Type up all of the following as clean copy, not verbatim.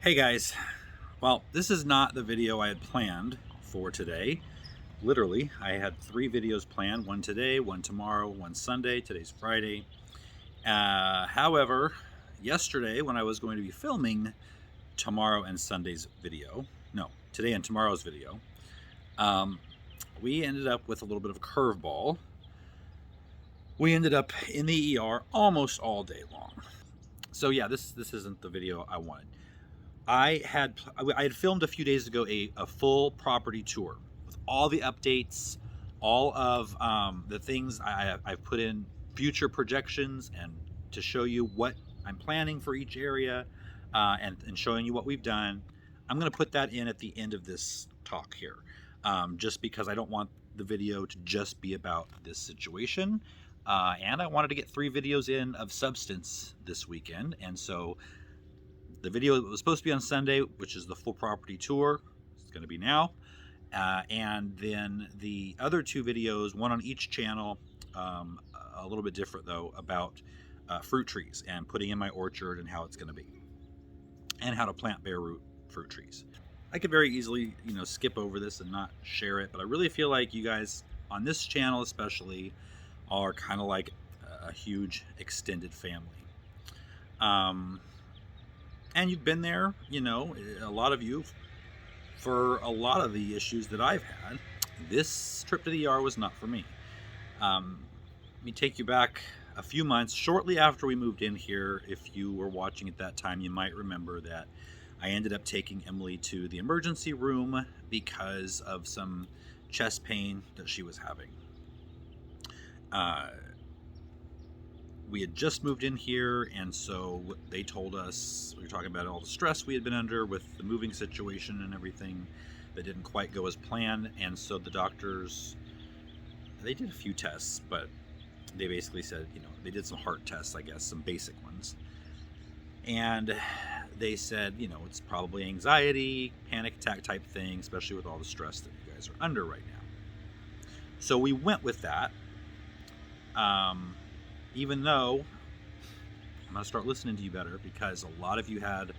Hey guys, well, this is not the video I had planned for today. Literally, I had 3 videos planned, one today, one tomorrow, one Sunday. Today's Friday. However, yesterday when I was going to be filming tomorrow and Sunday's video, no, today and tomorrow's video, we ended up with a little bit of a curveball. We ended up in the ER almost all day long. So yeah, this isn't the video I wanted. I had filmed a few days ago a full property tour with all the updates, all of the things I've put in, future projections, and to show you what I'm planning for each area, and showing you what we've done. I'm going to put that in at the end of this talk here, just because I don't want the video to just be about this situation. And I wanted to get 3 videos in of substance this weekend, and so the video that was supposed to be on Sunday, which is the full property tour, it's going to be now. And then the other 2 videos, one on each channel, a little bit different though, about fruit trees and putting in my orchard and how it's going to be, and how to plant bare root fruit trees. I could very easily, skip over this and not share it, but I really feel like you guys on this channel especially are kind of like a huge extended family. And you've been there, a lot of you, for a lot of the issues that I've had. This trip to the ER was not for me. Let me take you back a few months. Shortly after we moved in here, if you were watching at that time, you might remember that I ended up taking Emily to the emergency room because of some chest pain that she was having. We had just moved in here, and so they told us, we were talking about all the stress we had been under with the moving situation and everything that didn't quite go as planned. And so the doctors, they did a few tests, but they basically said, they did some heart tests, I guess, some basic ones. And they said, it's probably anxiety, panic attack type thing, especially with all the stress that you guys are under right now. So we went with that. Even though I'm going to start listening to you better, because a lot of you had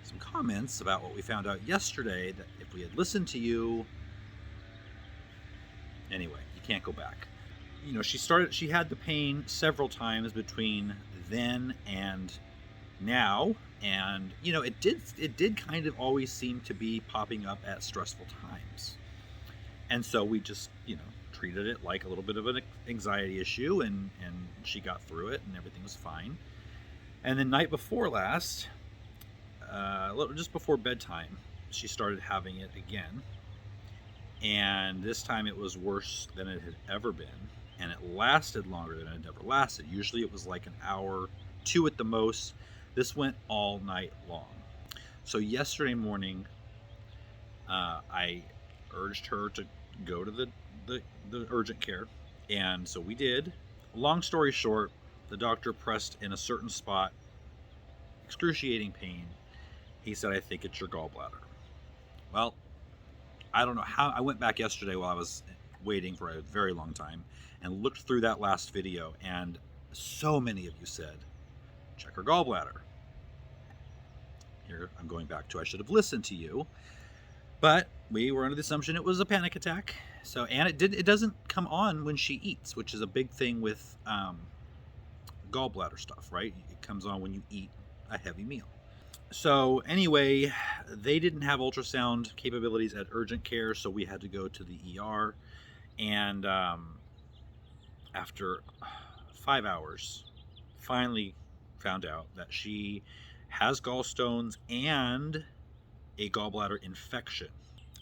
some comments about what we found out yesterday, that if we had listened to you, anyway, you can't go back. She had the pain several times between then and now, and it did kind of always seem to be popping up at stressful times. And so we just, treated it like a little bit of an anxiety issue, and she got through it and everything was fine. And the night before last, just before bedtime, she started having it again. And this time it was worse than it had ever been. And it lasted longer than it had ever lasted. Usually it was like an hour, 2 at the most. This went all night long. So yesterday morning, I urged her to go to the urgent care, and so we did. Long story short, the doctor pressed in a certain spot, excruciating pain. He said, "I think it's your gallbladder." Well, I don't know how. I went back yesterday while I was waiting for a very long time and looked through that last video, and so many of you said, check her gallbladder. Here I'm going back to, I should have listened to you. But we were under the assumption it was a panic attack. So, and it doesn't come on when she eats, which is a big thing with gallbladder stuff, right? It comes on when you eat a heavy meal. So anyway, they didn't have ultrasound capabilities at urgent care, so we had to go to the ER. And after 5 hours, finally found out that she has gallstones and a gallbladder infection.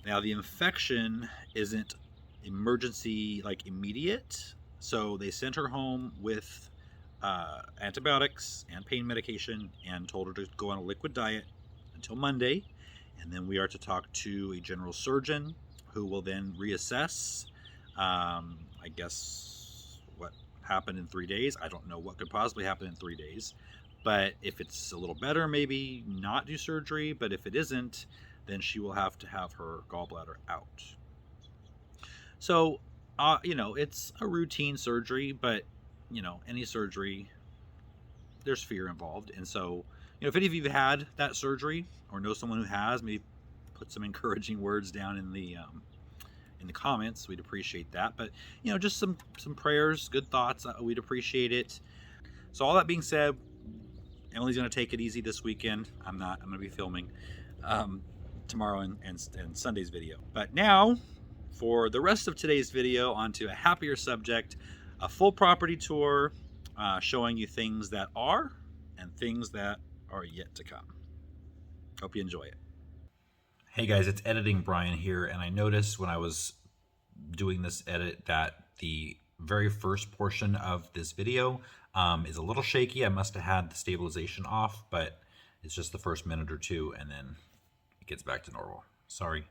Now, the infection isn't emergency, like immediate, so they sent her home with antibiotics and pain medication and told her to go on a liquid diet until Monday, and then we are to talk to a general surgeon who will then reassess, I guess, what happened in 3 days. I don't know what could possibly happen in 3 days, but if it's a little better, maybe not do surgery, but if it isn't, then she will have to have her gallbladder out. So, it's a routine surgery, but, any surgery, there's fear involved. And so, You know, if any of you have had that surgery or know someone who has, maybe put some encouraging words down in the comments. We'd appreciate that. But you know, just some prayers, good thoughts. We'd appreciate it. So all that being said, Emily's going to take it easy this weekend. I'm not. I'm going to be filming tomorrow and Sunday's video. But now, for the rest of today's video, onto a happier subject, a full property tour showing you things that are and things that are yet to come. Hope you enjoy it. Hey guys, it's Editing Brian here, and I noticed when I was doing this edit that the very first portion of this video is a little shaky. I must have had the stabilization off, but it's just the first minute or two, and then it gets back to normal. Sorry.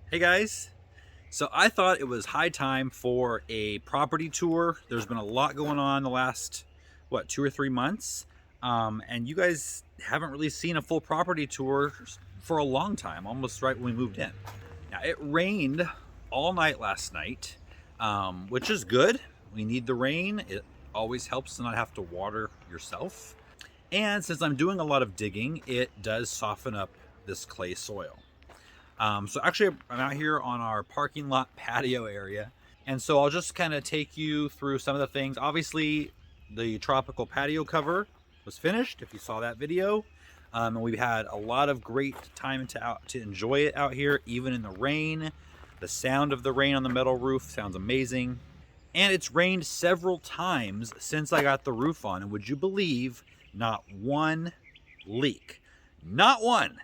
Hey guys, so I thought it was high time for a property tour. There's been a lot going on the last, 2 or 3 months, and you guys haven't really seen a full property tour for a long time, almost right when we moved in. Now, it rained all night last night, which is good. We need the rain. It always helps to not have to water yourself. And since I'm doing a lot of digging, it does soften up this clay soil. So actually, I'm out here on our parking lot patio area, and so I'll just kind of take you through some of the things. Obviously, the tropical patio cover was finished, if you saw that video, and we've had a lot of great time to enjoy it out here, even in the rain. The sound of the rain on the metal roof sounds amazing, and it's rained several times since I got the roof on, and would you believe, not one leak. Not one.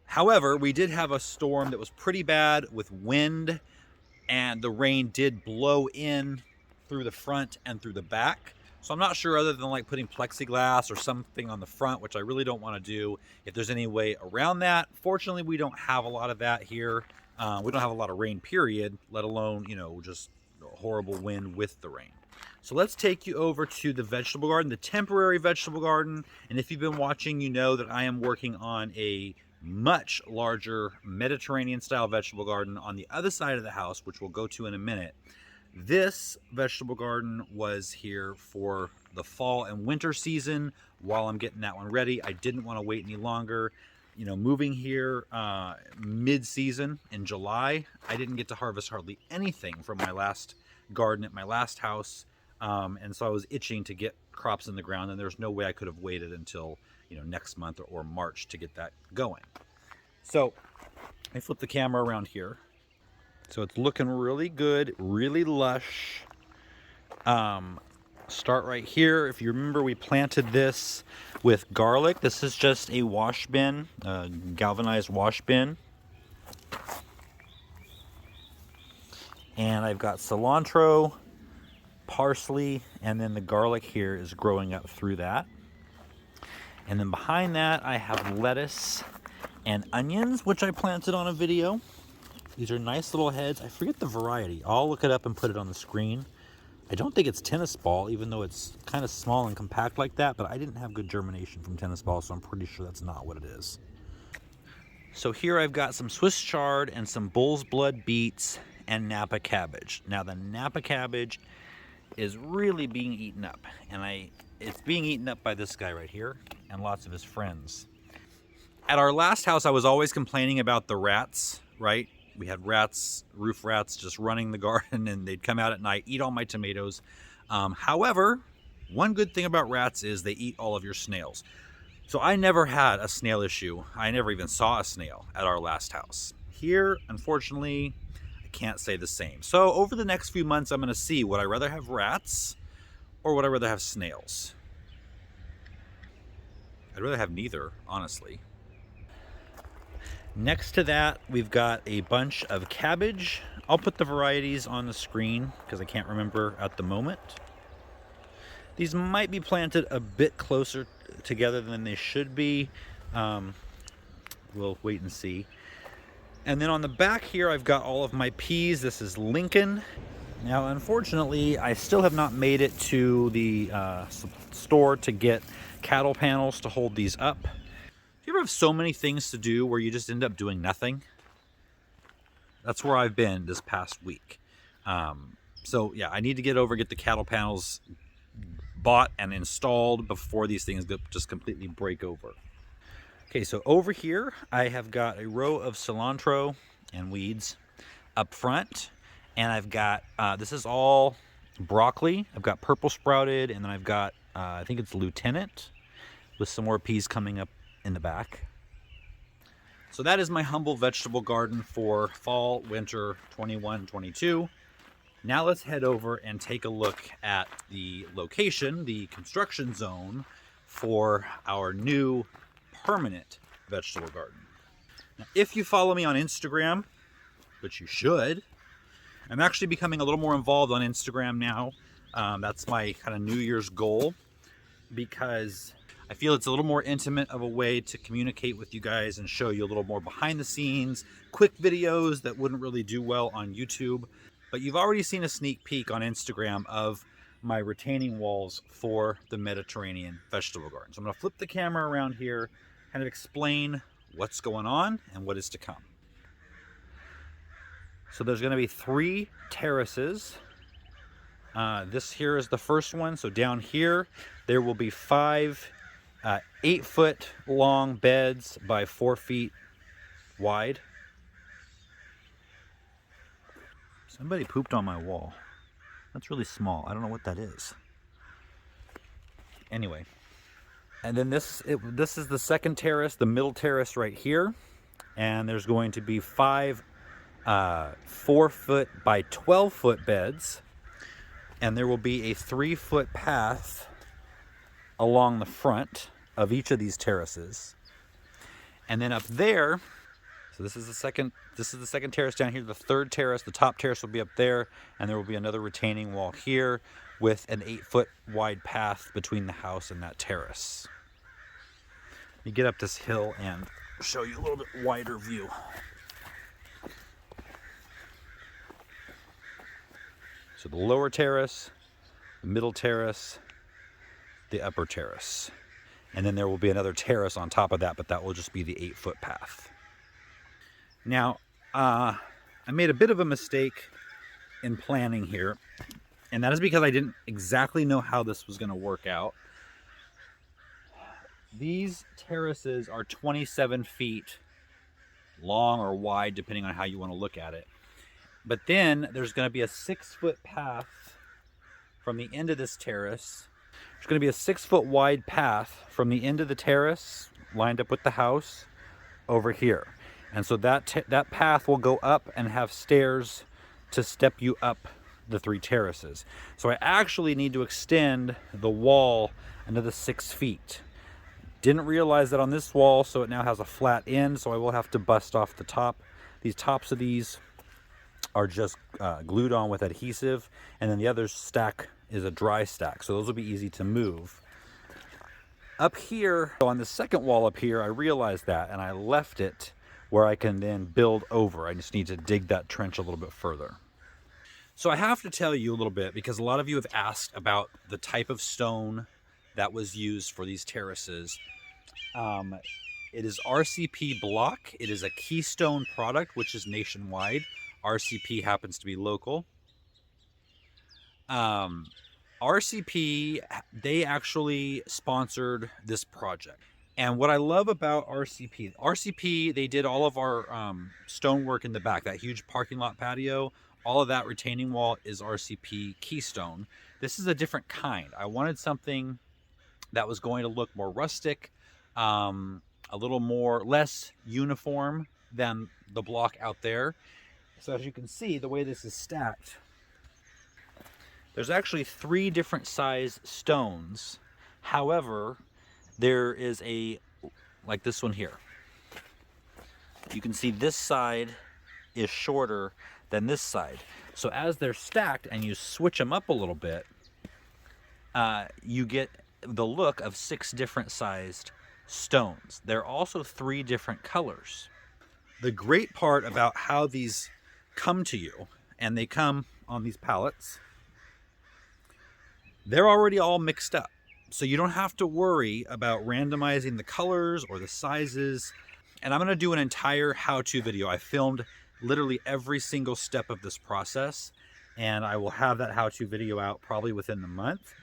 However, we did have a storm that was pretty bad with wind, and the rain did blow in through the front and through the back. So I'm not sure, other than like putting plexiglass or something on the front, which I really don't want to do, if there's any way around that. Fortunately, we don't have a lot of that here. We don't have a lot of rain, period, let alone, you know, just horrible wind with the rain. So let's take you over to the vegetable garden, the temporary vegetable garden. And if you've been watching, you know that I am working on a much larger Mediterranean style vegetable garden on the other side of the house, which we'll go to in a minute. This vegetable garden was here for the fall and winter season while I'm getting that one ready. I didn't want to wait any longer. You know, moving here mid-season in July, I didn't get to harvest hardly anything from my last garden at my last house, and so I was itching to get crops in the ground, and there's no way I could have waited until, you know, next month or March to get that going. So I flip the camera around here. So it's looking really good, really lush. Start right here. If you remember, we planted this with garlic. This is just a wash bin, galvanized wash bin. And I've got cilantro, parsley, and then the garlic here is growing up through that. And then behind that, I have lettuce and onions, which I planted on a video. These are nice little heads. I forget the variety. I'll look it up and put it on the screen. I don't think it's tennis ball, even though it's kind of small and compact like that, but I didn't have good germination from tennis ball, so I'm pretty sure that's not what it is. So here I've got some Swiss chard and some bull's blood beets and Napa cabbage. Now the Napa cabbage is really being eaten up, and it's being eaten up by this guy right here and lots of his friends. At our last house, I was always complaining about the rats, right? We had rats, roof rats, just running the garden, and they'd come out at night, eat all my tomatoes. However, one good thing about rats is they eat all of your snails. So I never had a snail issue. I never even saw a snail at our last house. Here, unfortunately, I can't say the same. So over the next few months, I'm going to see, would I rather have rats or would I rather have snails? I'd rather have neither, honestly. Next to that, we've got a bunch of cabbage. I'll put the varieties on the screen because I can't remember at the moment. These might be planted a bit closer together than they should be. We'll wait and see. And then on the back here, I've got all of my peas. This is Lincoln. Now, unfortunately, I still have not made it to the store to get cattle panels to hold these up. Do you ever have so many things to do where you just end up doing nothing? That's where I've been this past week. So yeah, I need to get the cattle panels bought and installed before these things just completely break over. Okay, so over here I have got a row of cilantro and weeds up front, and I've got this is all broccoli. I've got purple sprouted, and then I've got I think it's Lieutenant with some more peas coming up in the back. So that is my humble vegetable garden for fall winter 21-22. Now let's head over and take a look at the location, the construction zone for our new permanent vegetable garden. Now, if you follow me on Instagram, which you should, I'm actually becoming a little more involved on Instagram now. That's my kind of New Year's goal, because I feel it's a little more intimate of a way to communicate with you guys and show you a little more behind the scenes, quick videos that wouldn't really do well on YouTube. But you've already seen a sneak peek on Instagram of my retaining walls for the Mediterranean vegetable garden. So I'm going to flip the camera around here, kind of explain what's going on and what is to come. So there's going to be 3 terraces. This here is the first one. So down here, there will be 5 8-foot long beds by 4 feet wide. Somebody pooped on my wall. That's really small. I don't know what that is. Anyway, and then this is the second terrace, the middle terrace right here, and there's going to be 5 4-foot by 12-foot beds, and there will be a 3-foot path along the front of each of these terraces. And then up there, so this is the second terrace down here. The third terrace, the top terrace, will be up there, and there will be another retaining wall here with an 8-foot wide path between the house and that terrace. Let me get up this hill and show you a little bit wider view. So the lower terrace, the middle terrace, the upper terrace. And then there will be another terrace on top of that, but that will just be the 8-foot path. Now, I made a bit of a mistake in planning here, and that is because I didn't exactly know how this was going to work out. These terraces are 27 feet long or wide, depending on how you want to look at it. But then there's going to be a 6-foot path from the end of this terrace. There's going to be a 6-foot wide path from the end of the terrace, lined up with the house, over here. And so that path will go up and have stairs to step you up the 3 terraces. So I actually need to extend the wall another 6 feet. Didn't realize that on this wall, so it now has a flat end, so I will have to bust off the top. These tops of these are just glued on with adhesive, and then the other stack is a dry stack, so those will be easy to move. Up here, on the second wall up here, I realized that, and I left it where I can then build over. I just need to dig that trench a little bit further. So I have to tell you a little bit, because a lot of you have asked about the type of stone that was used for these terraces. It is RCP block. It is a Keystone product, which is nationwide. RCP happens to be local. RCP, they actually sponsored this project. And what I love about RCP, they did all of our stonework in the back, that huge parking lot patio. All of that retaining wall is RCP Keystone. This is a different kind. I wanted something that was going to look more rustic, a little less uniform than the block out there. So as you can see, the way this is stacked, there's actually 3 different size stones. However, there is like this one here. You can see this side is shorter than this side. So as they're stacked and you switch them up a little bit, you get the look of 6 different sized stones. They're also 3 different colors. The great part about how these come to you, and they come on these pallets, they're already all mixed up. So you don't have to worry about randomizing the colors or the sizes. And I'm going to do an entire how-to video. I filmed literally every single step of this process, and I will have that how-to video out probably within the month.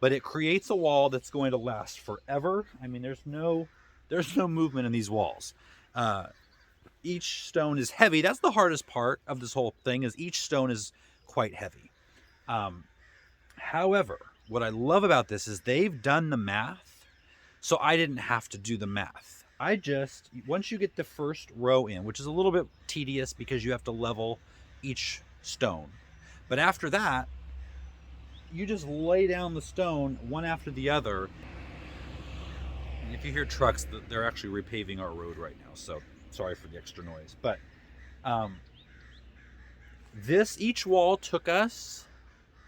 But it creates a wall that's going to last forever. I mean, there's no movement in these walls. Each stone is heavy. That's the hardest part of this whole thing, is each stone is quite heavy. However, what I love about this is they've done the math, so I didn't have to do the math. Once you get the first row in, which is a little bit tedious because you have to level each stone, but after that, you just lay down the stone one after the other. And if you hear trucks, they're actually repaving our road right now, so sorry for the extra noise. But each wall took us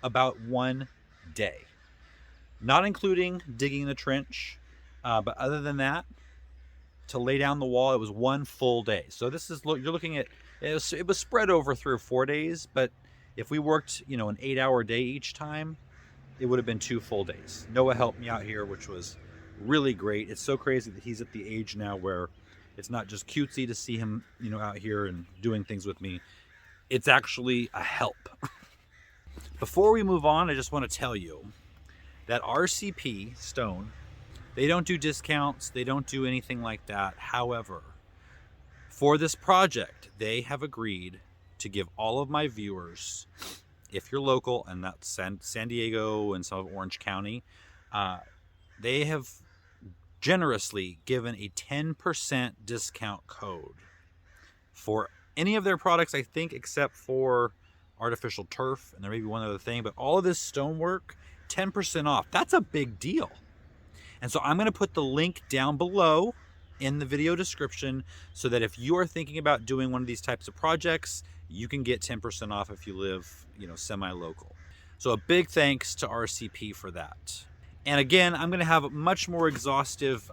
about 1 day, not including digging the trench, but other than that, to lay down the wall, it was 1 full day. So you're looking at, it was spread over 3 or 4 days, but if we worked, an 8-hour day each time, it would have been 2 full days. Noah helped me out here, which was really great. It's so crazy that he's at the age now where it's not just cutesy to see him, out here and doing things with me. It's actually a help. Before we move on, I just want to tell you that RCP Stone, they don't do discounts. They don't do anything like that. However, for this project, they have agreed to give all of my viewers, if you're local, and that's San Diego and some of Orange County, they have generously given a 10% discount code for any of their products, I think, except for artificial turf, and there may be one other thing, but all of this stonework, 10% off. That's a big deal. And so I'm going to put the link down below in the video description so that if you are thinking about doing one of these types of projects, you can get 10% off if you live, semi-local. So a big thanks to RCP for that. And again, I'm going to have a much more exhaustive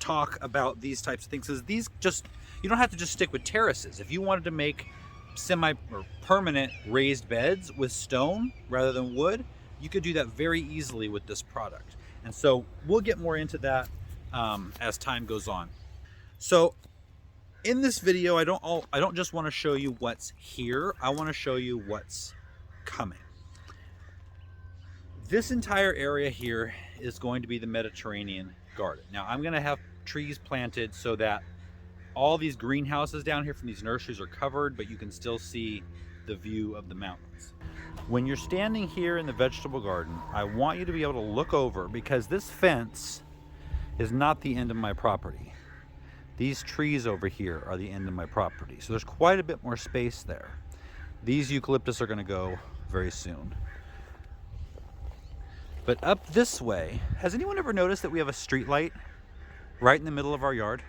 talk about these types of things, because you don't have to just stick with terraces. If you wanted to make semi or permanent raised beds with stone rather than wood, you could do that very easily with this product. And so we'll get more into that as time goes on. So in this video, I don't just want to show you what's here. I want to show you what's coming. This entire area here is going to be the Mediterranean garden. Now I'm going to have trees planted so that all these greenhouses down here from these nurseries are covered, but you can still see the view of the mountains. When you're standing here in the vegetable garden, I want you to be able to look over, because this fence is not the end of my property. These trees over here are the end of my property. So there's quite a bit more space there. These eucalyptus are going to go very soon. But up this way, has anyone ever noticed that we have a street light right in the middle of our yard?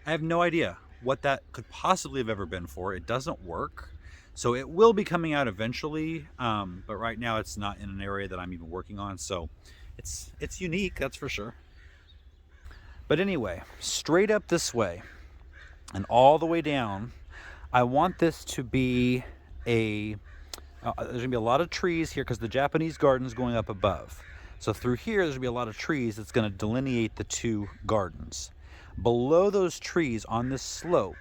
I have no idea what that could possibly have ever been for. It doesn't work. So it will be coming out eventually, but right now it's not in an area that I'm even working on. So it's unique, that's for sure. But anyway, straight up this way and all the way down, I want this to be there's gonna be a lot of trees here because the Japanese garden is going up above. So through here, there's gonna be a lot of trees that's gonna delineate the 2 gardens. Below those trees on this slope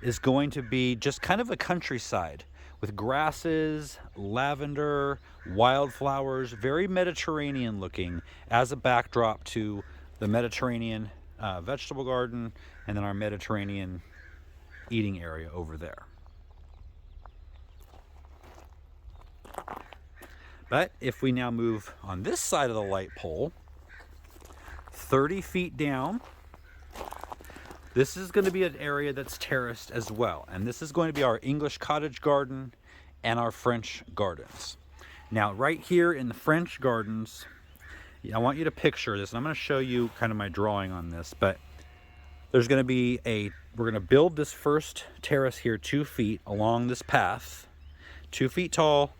is going to be just kind of a countryside with grasses, lavender, wildflowers, very Mediterranean looking, as a backdrop to the Mediterranean vegetable garden and then our Mediterranean eating area over there. But if we now move on this side of the light pole, 30 feet down, this is going to be an area that's terraced as well. And this is going to be our English cottage garden and our French gardens. Now, right here in the French gardens, I want you to picture this, and I'm going to show you kind of my drawing on this, but there's going to be we're going to build this first terrace here 2 feet along this path, 2 feet tall,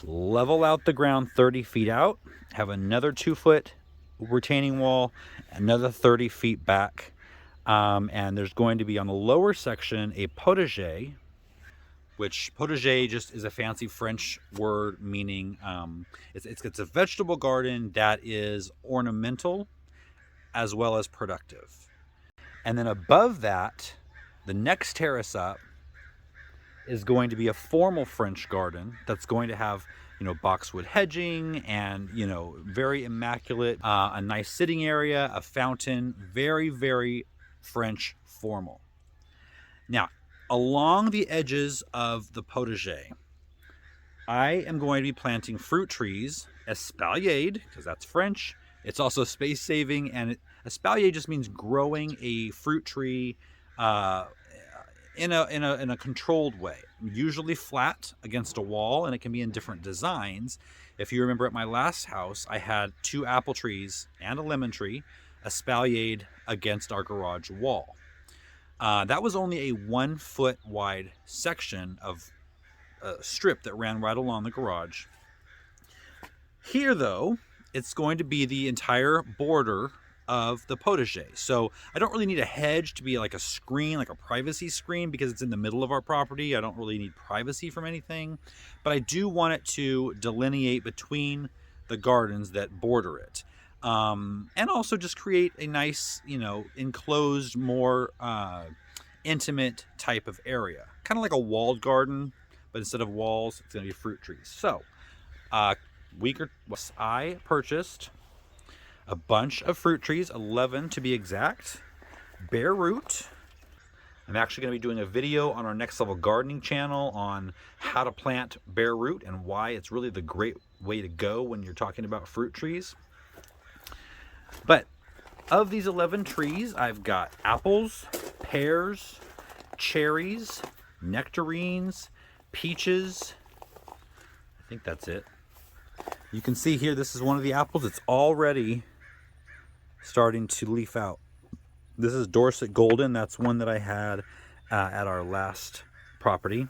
level out the ground 30 feet out, have another 2-foot retaining wall, another 30 feet back. And there's going to be on the lower section a potager which potager just is a fancy French word meaning it's a vegetable garden that is ornamental as well as productive. And then above that, the next terrace up is going to be a formal French garden that's going to have, you know, boxwood hedging and, you know, very immaculate, a nice sitting area, a fountain, very, very French formal. Now, along the edges of the potager, I am going to be planting fruit trees, espaliered, because that's French. It's also space saving, and espalier just means growing a fruit tree in a controlled way, usually flat against a wall, and it can be in different designs. If you remember at my last house, I had 2 apple trees and a lemon tree espaliered against our garage wall. That was only a 1 foot wide section of strip that ran right along the garage. Here, though, it's going to be the entire border of the potager. So I don't really need a hedge to be like a screen, like a privacy screen, because it's in the middle of our property. I don't really need privacy from anything, but I do want it to delineate between the gardens that border it. And also just create a nice, you know, enclosed, more intimate type of area. Kind of like a walled garden, but instead of walls, it's going to be fruit trees. So, I purchased a bunch of fruit trees, 11 to be exact, bare root. I'm actually going to be doing a video on our Next Level Gardening channel on how to plant bare root and why it's really the great way to go when you're talking about fruit trees. But of these 11 trees, I've got apples, pears, cherries, nectarines, peaches. I think that's it. You can see here, this is one of the apples. It's already starting to leaf out. This is Dorset Golden. That's one that I had at our last property.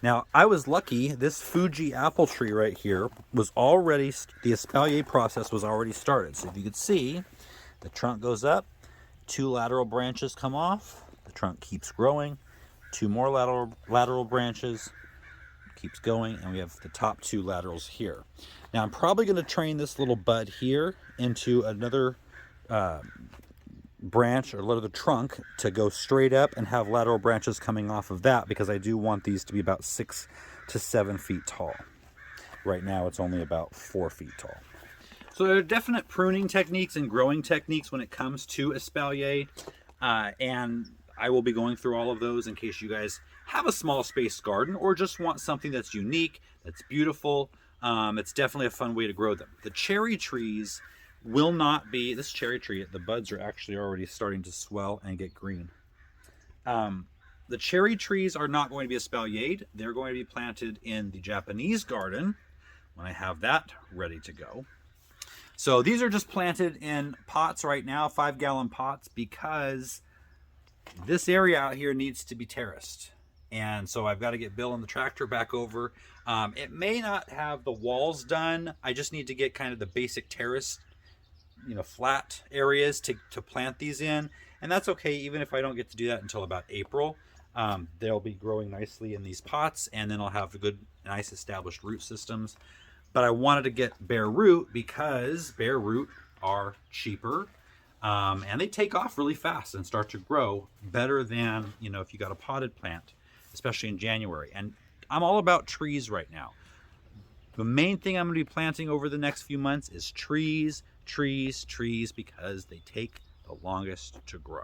Now, I was lucky. This Fuji apple tree right here was already, the espalier process was already started. So if you could see, the trunk goes up, 2 lateral branches come off, the trunk keeps growing, 2 more lateral branches, keeps going, and we have the top 2 laterals here. Now I'm probably going to train this little bud here into another branch or another trunk to go straight up and have lateral branches coming off of that, because I do want these to be about 6 to 7 feet tall. Right now it's only about 4 feet tall. So there are definite pruning techniques and growing techniques when it comes to espalier, and I will be going through all of those in case you guys have a small space garden or just want something that's unique, that's beautiful. It's definitely a fun way to grow them. The cherry trees will not be, this cherry tree, the buds are actually already starting to swell and get green. The cherry trees are not going to be espaliered. They're going to be planted in the Japanese garden when I have that ready to go. So these are just planted in pots right now, 5-gallon pots, because this area out here needs to be terraced. And so I've got to get Bill and the tractor back over. It may not have the walls done. I just need to get kind of the basic terrace, you know, flat areas to plant these in. And that's okay, even if I don't get to do that until about April. They'll be growing nicely in these pots, and then I'll have good, nice established root systems. But I wanted to get bare root because bare root are cheaper. And they take off really fast and start to grow better than, you know, if you got a potted plant, especially in January. And I'm all about trees right now. The main thing I'm going to be planting over the next few months is trees, trees, trees, because they take the longest to grow.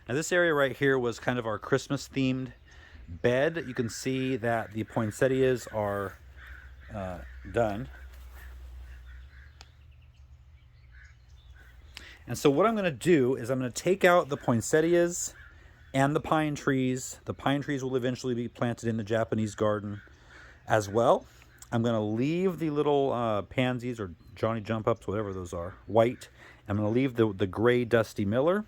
Now this area right here was kind of our Christmas themed bed. You can see that the poinsettias are done. And so what I'm going to do is I'm going to take out the poinsettias and the pine trees. The pine trees will eventually be planted in the Japanese garden as well. I'm going to leave the little pansies or Johnny jump ups, whatever those are, white. I'm going to leave the gray Dusty Miller.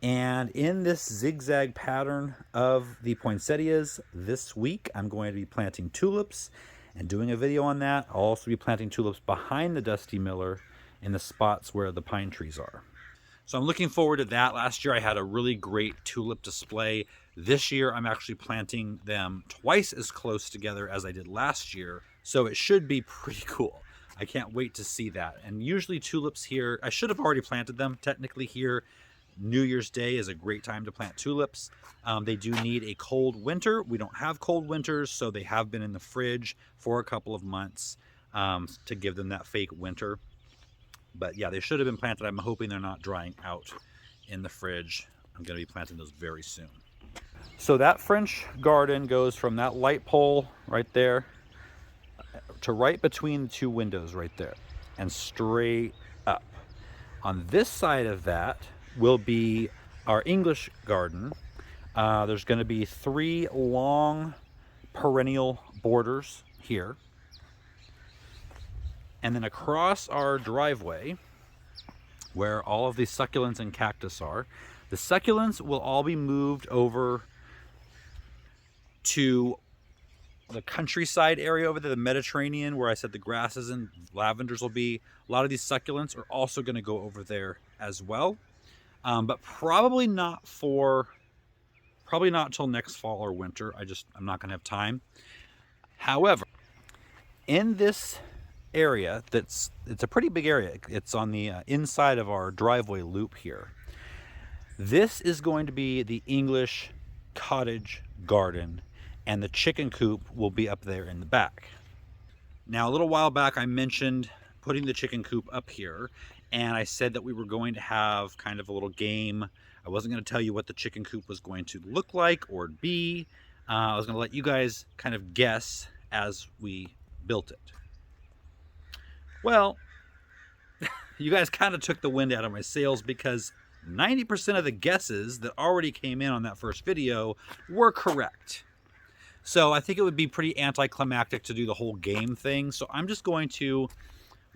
And in this zigzag pattern of the poinsettias this week, I'm going to be planting tulips and doing a video on that. I'll also be planting tulips behind the Dusty Miller in the spots where the pine trees are. So I'm looking forward to that. Last year I had a really great tulip display. This year, I'm actually planting them twice as close together as I did last year, so it should be pretty cool. I can't wait to see that. And usually tulips here, I should have already planted them technically here. New Year's Day is a great time to plant tulips. They do need a cold winter. We don't have cold winters, so they have been in the fridge for a couple of months to give them that fake winter. But yeah, they should have been planted. I'm hoping they're not drying out in the fridge. I'm going to be planting those very soon. So that French garden goes from that light pole right there to right between the two windows right there and straight up. On this side of that will be our English garden. There's going to be 3 long perennial borders here. And then across our driveway, where all of these succulents and cactus are, the succulents will all be moved over to the countryside area over there, the Mediterranean, where I said the grasses and lavenders will be. A lot of these succulents are also going to go over there as well, but probably not till next fall or winter. I'm not going to have time. However, in this area, it's a pretty big area. It's on the inside of our driveway loop here. This is going to be the English cottage garden, and the chicken coop will be up there in the back. Now, a little while back, I mentioned putting the chicken coop up here, and I said that we were going to have kind of a little game. I wasn't going to tell you what the chicken coop was going to look like or be. I was going to let you guys kind of guess as we built it. Well, you guys kind of took the wind out of my sails, because 90% of the guesses that already came in on that first video were correct. So I think it would be pretty anticlimactic to do the whole game thing. So I'm just going to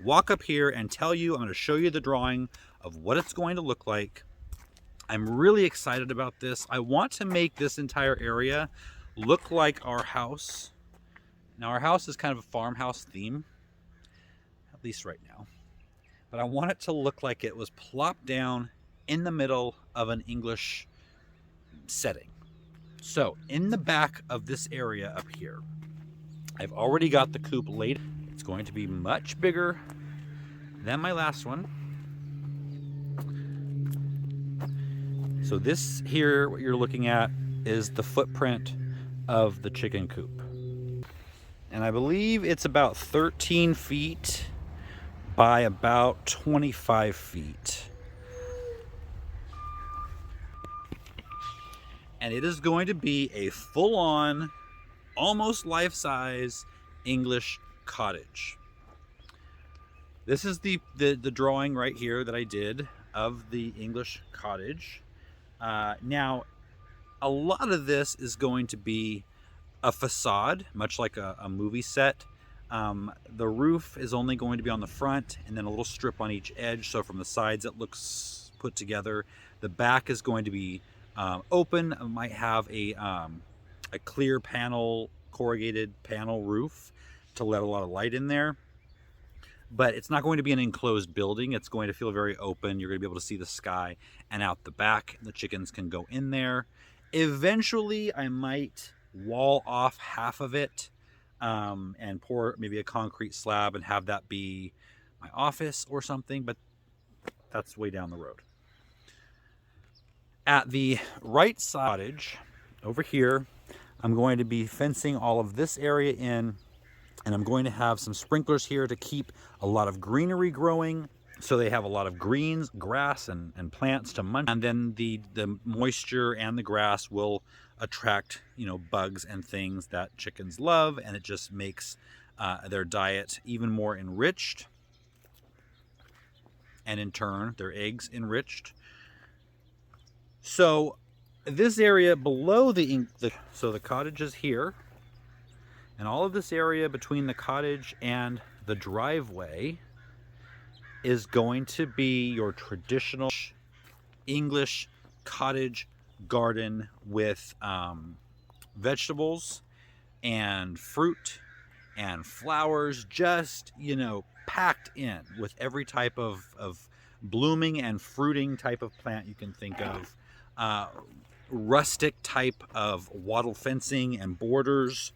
walk up here and tell you, I'm going to show you the drawing of what it's going to look like. I'm really excited about this. I want to make this entire area look like our house. Now, our house is kind of a farmhouse theme, at least right now. But I want it to look like it was plopped down in the middle of an English setting. So in the back of this area up here, I've already got the coop laid. It's going to be much bigger than my last one. So this here, what you're looking at, is the footprint of the chicken coop. And I believe it's about 13 feet by about 25 feet. And it is going to be a full-on, almost life-size English cottage. This is the drawing right here that I did of the English cottage. Now, a lot of this is going to be a facade, much like a movie set. The roof is only going to be on the front, and then a little strip on each edge, so from the sides it looks put together. The back is going to be open. It might have a clear panel, corrugated panel roof to let a lot of light in there. But it's not going to be an enclosed building. It's going to feel very open. You're going to be able to see the sky and out the back. The chickens can go in there. Eventually, I might wall off half of it and pour maybe a concrete slab and have that be my office or something, but that's way down the road. At the right side, over here, I'm going to be fencing all of this area in, and I'm going to have some sprinklers here to keep a lot of greenery growing, so they have a lot of greens, grass, and plants to munch. And then the moisture and the grass will attract, bugs and things that chickens love, and it just makes their diet even more enriched, and in turn, their eggs enriched. So this area below the cottage is here, and all of this area between the cottage and the driveway is going to be your traditional English cottage garden with vegetables and fruit and flowers, just, packed in with every type of blooming and fruiting type of plant you can think of. rustic type of wattle fencing and borders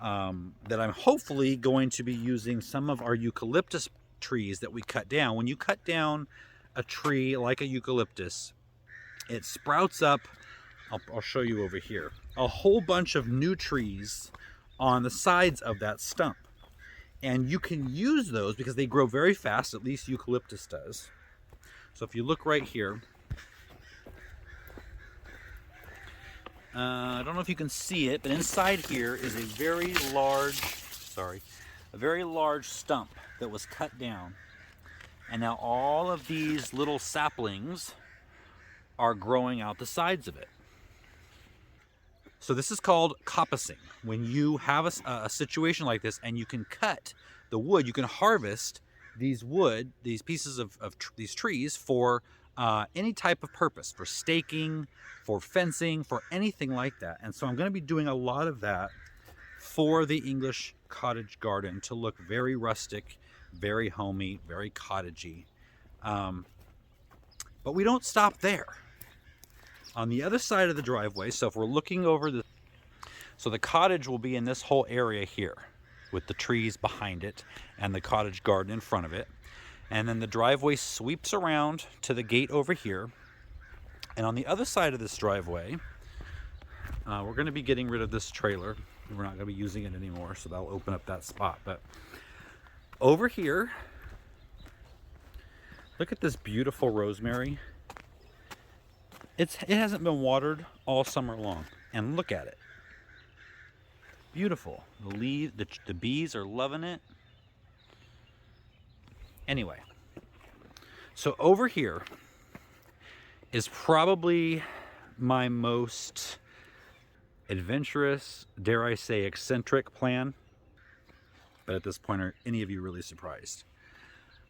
that I'm hopefully going to be using some of our eucalyptus trees that we cut down. When you cut down a tree like a eucalyptus, it sprouts up, I'll show you over here, a whole bunch of new trees on the sides of that stump. And you can use those because they grow very fast, at least eucalyptus does. So if you look right here, I don't know if you can see it, but inside here is a very large stump that was cut down. And now all of these little saplings are growing out the sides of it. So this is called coppicing. When you have a situation like this and you can cut the wood, you can harvest these pieces of these trees for any type of purpose, for staking, for fencing, for anything like that. And so I'm going to be doing a lot of that for the English cottage garden to look very rustic, very homey, very cottagey. But we don't stop there. On the other side of the driveway, so if we're looking over so the cottage will be in this whole area here with the trees behind it and the cottage garden in front of it. And then the driveway sweeps around to the gate over here. And on the other side of this driveway, we're going to be getting rid of this trailer. We're not going to be using it anymore, so that'll open up that spot. But over here, look at this beautiful rosemary. It hasn't been watered all summer long, and look at it. Beautiful. The bees are loving it. Anyway, so over here is probably my most adventurous, dare I say, eccentric plan. But at this point, are any of you really surprised?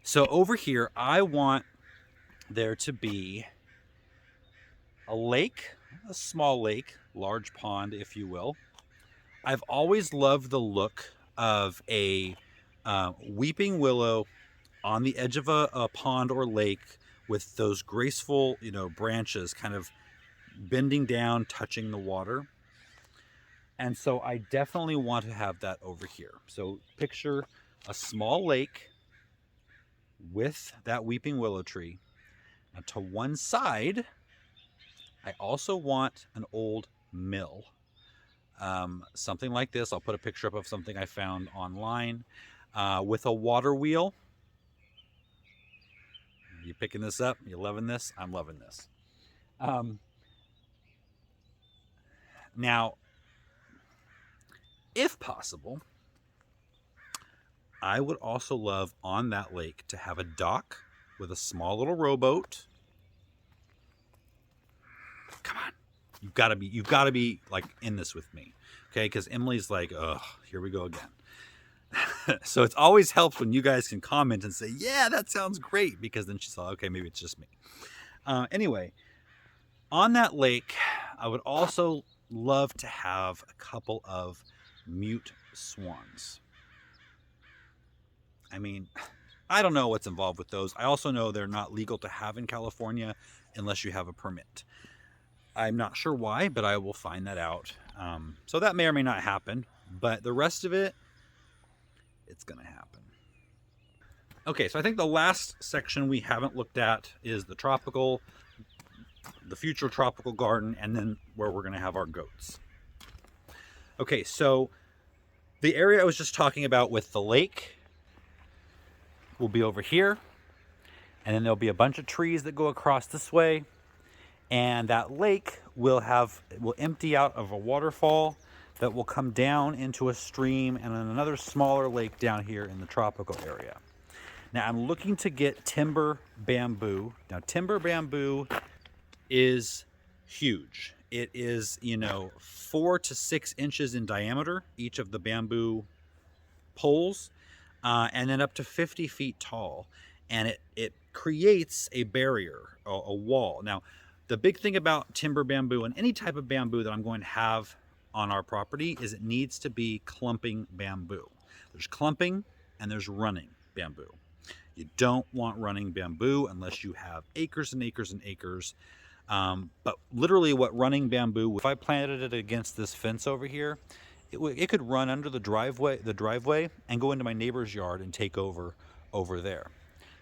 So over here, I want there to be a lake, a small lake, large pond, if you will. I've always loved the look of a weeping willow on the edge of a pond or lake with those graceful, branches kind of bending down, touching the water. And so I definitely want to have that over here. So picture a small lake with that weeping willow tree. Now to one side, I also want an old mill. Something like this. I'll put a picture up of something I found online with a water wheel. You picking this up? You loving this? I'm loving this. Now, if possible, I would also love on that lake to have a dock with a small little rowboat. Come on. You've got to be like in this with me. Okay? Because Emily's like, oh, here we go again. So it's always helps when you guys can comment and say, yeah, that sounds great. Because then she's like, okay, maybe it's just me. Anyway, on that lake, I would also love to have a couple of mute swans. I mean, I don't know what's involved with those. I also know they're not legal to have in California unless you have a permit. I'm not sure why, but I will find that out. So that may or may not happen, but the rest of it, it's going to happen. Okay, so I think the last section we haven't looked at is the future tropical garden, and then where we're going to have our goats. Okay, so the area I was just talking about with the lake will be over here, and then there'll be a bunch of trees that go across this way, and that lake will empty out of a waterfall that will come down into a stream and then another smaller lake down here in the tropical area. Now I'm looking to get timber bamboo. Now timber bamboo is huge. It is, 4 to 6 inches in diameter, each of the bamboo poles, and then up to 50 feet tall. And it creates a barrier, a wall. Now, the big thing about timber bamboo and any type of bamboo that I'm going to have on our property is it needs to be clumping bamboo. There's clumping and there's running bamboo. You don't want running bamboo unless you have acres and acres and acres. But literally what running bamboo, if I planted it against this fence over here, it could run under the driveway and go into my neighbor's yard and take over there.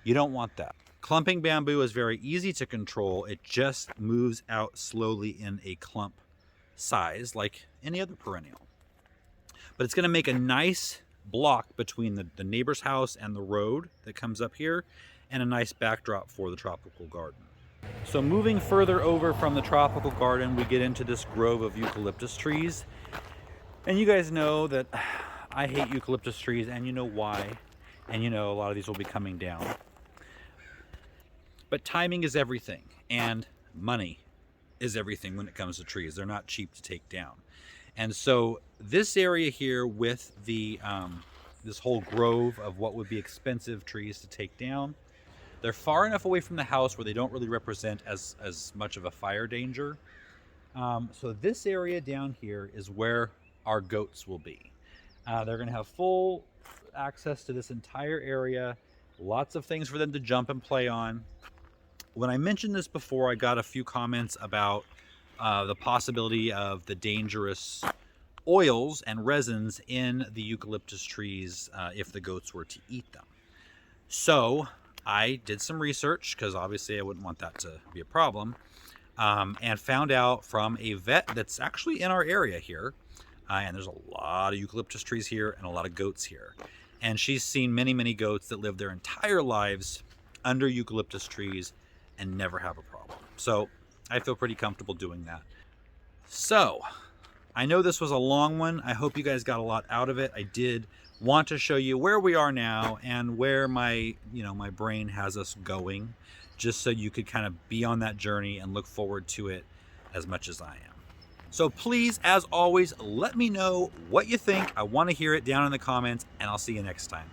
You don't want that. Clumping bamboo is very easy to control. It just moves out slowly in a clump size like any other perennial. But it's going to make a nice block between the neighbor's house and the road that comes up here, and a nice backdrop for the tropical garden. So moving further over from the tropical garden, we get into this grove of eucalyptus trees. And you guys know that I hate eucalyptus trees, and you know why. And you know a lot of these will be coming down. But timing is everything, and money is everything when it comes to trees. They're not cheap to take down. And so this area here with the this whole grove of what would be expensive trees to take down, they're far enough away from the house where they don't really represent as much of a fire danger. So this area down here is where our goats will be. They're going to have full access to this entire area. Lots of things for them to jump and play on. When I mentioned this before, I got a few comments about the possibility of the dangerous oils and resins in the eucalyptus trees if the goats were to eat them. So I did some research, because obviously I wouldn't want that to be a problem, and found out from a vet that's actually in our area here, and there's a lot of eucalyptus trees here and a lot of goats here. And she's seen many, many goats that live their entire lives under eucalyptus trees and never have a problem. So I feel pretty comfortable doing that. So I know this was a long one. I hope you guys got a lot out of it. I did want to show you where we are now and where my brain has us going, just so you could kind of be on that journey and look forward to it as much as I am. So please, as always, let me know what you think. I want to hear it down in the comments, and I'll see you next time.